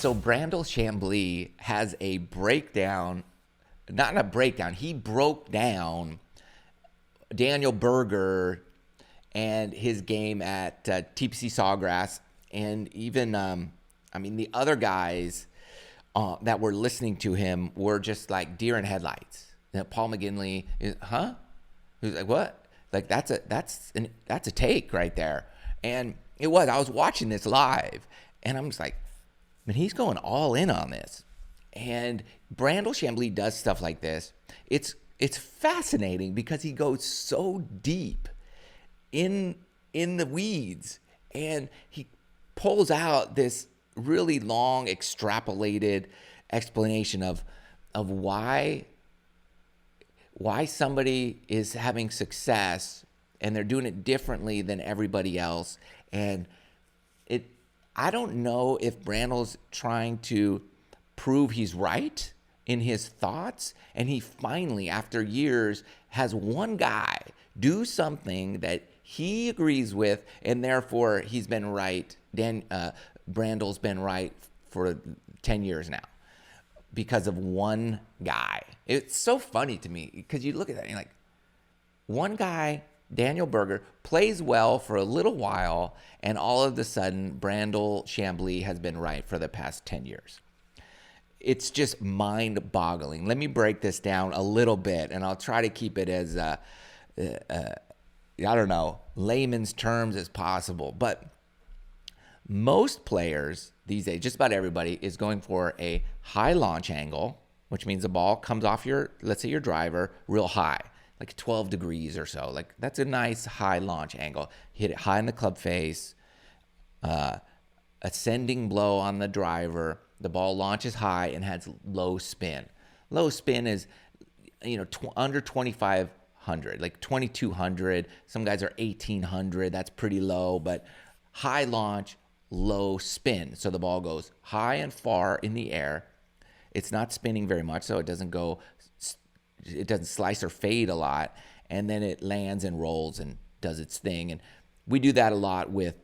So Brandel Chamblee has a breakdown, not a breakdown. He broke down Daniel Berger and his game at TPC Sawgrass, and even the other guys that were listening to him were just like deer in headlights. Paul McGinley is, huh? He was like, what? Like that's a take right there. And it was. I was watching this live, and I'm just like, man, he's going all in on this. And Brandel Chamblee does stuff like this. It's fascinating because he goes so deep in the weeds, and he pulls out this really long, extrapolated explanation of why somebody is having success and they're doing it differently than everybody else. And I don't know if Brandel's trying to prove he's right in his thoughts, and he finally, after years, has one guy do something that he agrees with, and therefore he's been right. Brandel's been right for 10 years now because of one guy. It's so funny to me because you look at that and you're like, one guy, Daniel Berger, plays well for a little while, and all of a sudden Brandel Chamblee has been right for the past 10 years. It's just mind-boggling. Let me break this down a little bit, and I'll try to keep it as, layman's terms as possible. But most players these days, just about everybody, is going for a high launch angle, which means the ball comes off let's say your driver, real high, like 12 degrees or so. Like that's a nice high launch angle. Hit it high in the club face, ascending blow on the driver. The ball launches high and has low spin. Low spin is, under 2,500, like 2,200. Some guys are 1,800. That's pretty low, but high launch, low spin. So the ball goes high and far in the air. It's not spinning very much, so it doesn't slice or fade a lot. And then it lands and rolls and does its thing. And we do that a lot with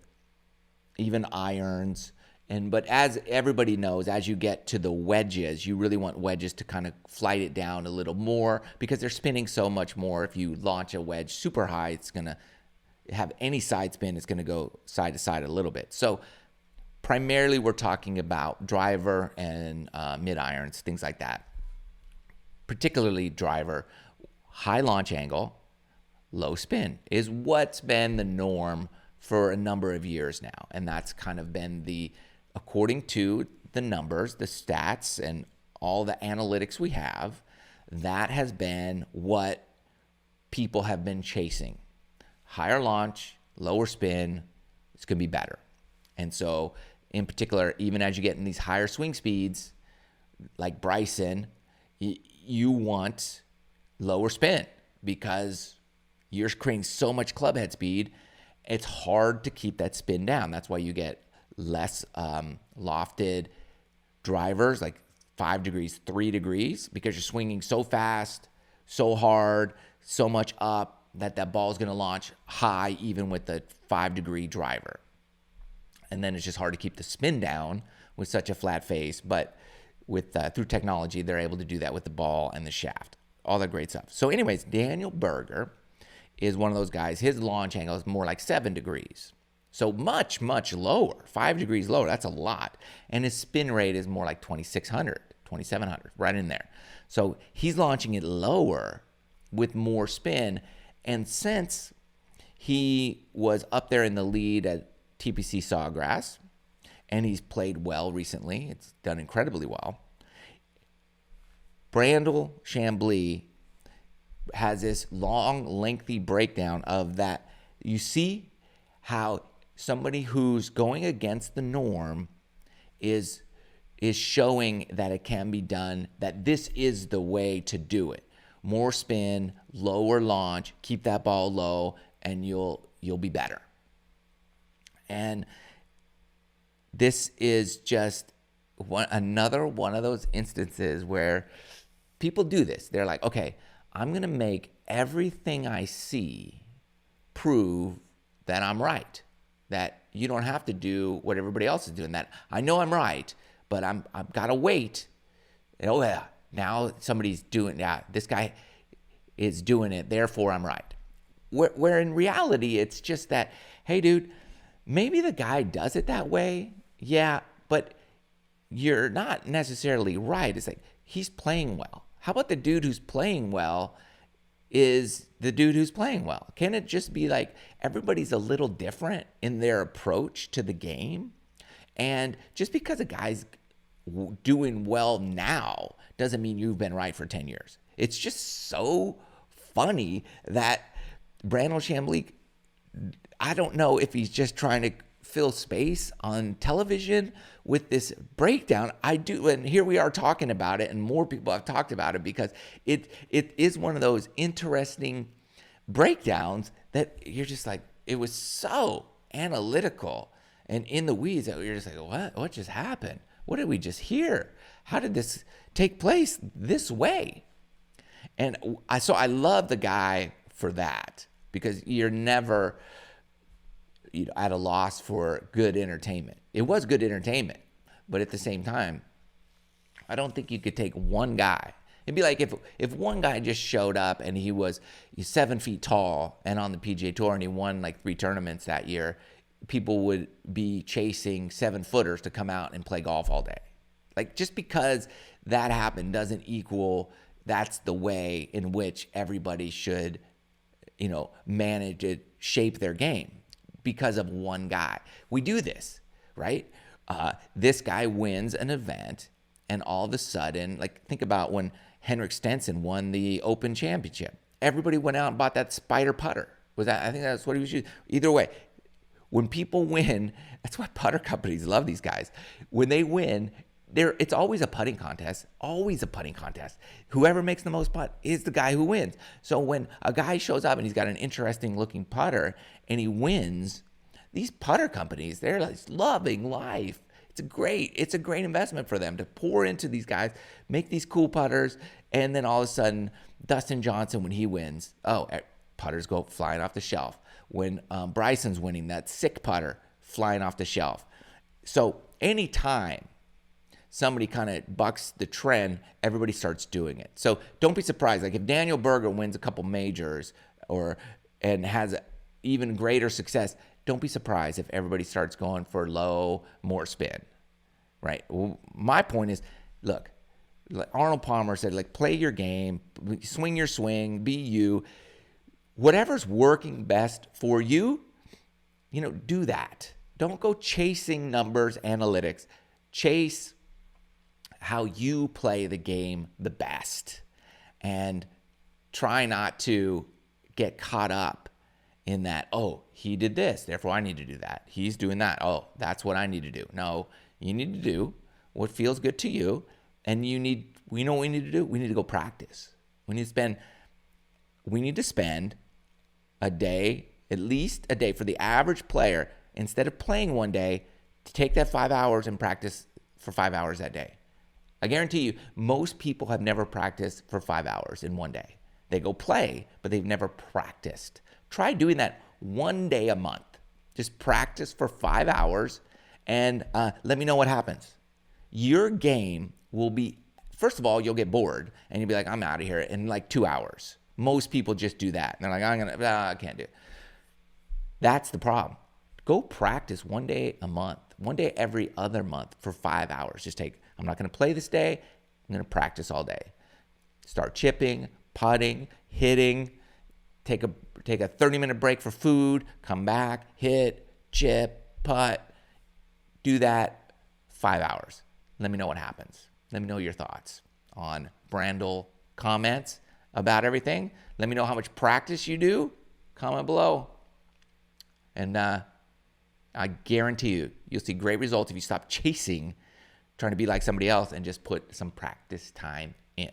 even irons. But as everybody knows, as you get to the wedges, you really want wedges to kind of flight it down a little more because they're spinning so much more. If you launch a wedge super high, it's going to have any side spin. It's going to go side to side a little bit. So primarily we're talking about driver and mid irons, things like that. Particularly driver, high launch angle, low spin is what's been the norm for a number of years now. And that's kind of been according to the numbers, the stats, and all the analytics we have, that has been what people have been chasing. Higher launch, lower spin, it's going to be better. And so, in particular, even as you get in these higher swing speeds, like Bryson, you want lower spin because you're creating so much club head speed, it's hard to keep that spin down. That's why you get less lofted drivers, like 5 degrees, 3 degrees, because you're swinging so fast, so hard, so much up that ball is going to launch high even with the 5-degree driver. And then it's just hard to keep the spin down with such a flat face. But through technology, they're able to do that with the ball and the shaft. All that great stuff. So anyways, Daniel Berger is one of those guys. His launch angle is more like 7 degrees. So much, much lower, 5 degrees lower. That's a lot. And his spin rate is more like 2,600, 2,700, right in there. So he's launching it lower with more spin. And since he was up there in the lead at TPC Sawgrass, and he's played well recently, it's done incredibly well, Brandel Chamblee has this long, lengthy breakdown of that. You see how somebody who's going against the norm is showing that it can be done, that this is the way to do it. More spin, lower launch, keep that ball low, and you'll be better. And this is just another one of those instances where people do this. They're like, okay, I'm going to make everything I see prove that I'm right, that you don't have to do what everybody else is doing, that I know I'm right, but I've got to wait. And, oh yeah, now somebody's doing that. This guy is doing it, therefore I'm right. Where in reality, it's just that, hey, dude, maybe the guy does it that way. Yeah, but you're not necessarily right. It's like, he's playing well. How about the dude who's playing well is the dude who's playing well? Can it just be like everybody's a little different in their approach to the game? And just because a guy's doing well now doesn't mean you've been right for 10 years. It's just so funny that Brandel Chamblee, I don't know if he's just trying to fill space on television with this breakdown. I do, and here we are talking about it, and more people have talked about it because it is one of those interesting breakdowns that you're just like, it was so analytical and in the weeds that you're just like, what just happened? What did we just hear? How did this take place this way? And so I love the guy for that, because you're never at a loss for good entertainment. It was good entertainment, but at the same time, I don't think you could take one guy. It'd be like if one guy just showed up and he's 7 feet tall and on the PGA Tour and he won like 3 tournaments that year, people would be chasing 7-footers to come out and play golf all day. Like, just because that happened doesn't equal that's the way in which everybody should, manage to shape their game because of one guy. We do this, right? This guy wins an event, and all of a sudden, like, think about when Henrik Stenson won the Open Championship. Everybody went out and bought that spider putter. I think that's what he was using. Either way, when people win, that's why putter companies love these guys. When they win, it's always a putting contest, always a putting contest. Whoever makes the most putt is the guy who wins. So when a guy shows up and he's got an interesting looking putter and he wins, these putter companies, they're like loving life. It's a great investment for them to pour into these guys, make these cool putters, and then all of a sudden, Dustin Johnson, when he wins, putters go flying off the shelf. When Bryson's winning, that sick putter flying off the shelf. So anytime somebody kind of bucks the trend, everybody starts doing it. So don't be surprised. Like, if Daniel Berger wins a couple majors and has even greater success, don't be surprised if everybody starts going for low, more spin, right? Well, my point is, look, like Arnold Palmer said, like, play your game, swing your swing, be you. Whatever's working best for you, do that. Don't go chasing numbers, analytics. Chase how you play the game the best, and try not to get caught up in that, oh, he did this, therefore I need to do that. He's doing that. Oh, that's what I need to do. No, you need to do what feels good to you, and we know what we need to do. We need to go practice. We need to spend a day, at least a day, for the average player, instead of playing one day, to take that 5 hours and practice for 5 hours that day. I guarantee you, most people have never practiced for 5 hours in one day. They go play, but they've never practiced. Try doing that one day a month. Just practice for 5 hours, and let me know what happens. Your game will be, first of all, you'll get bored, and you'll be like, I'm out of here in like 2 hours. Most people just do that. And they're like, I can't do it. That's the problem. Go practice one day a month, one day every other month for 5 hours. I'm not going to play this day. I'm going to practice all day. Start chipping, putting, hitting. Take a 30-minute break for food. Come back, hit, chip, putt. Do that 5 hours. Let me know what happens. Let me know your thoughts on Brandel comments about everything. Let me know how much practice you do. Comment below. And I guarantee you'll see great results if you stop chasing, trying to be like somebody else, and just put some practice time in.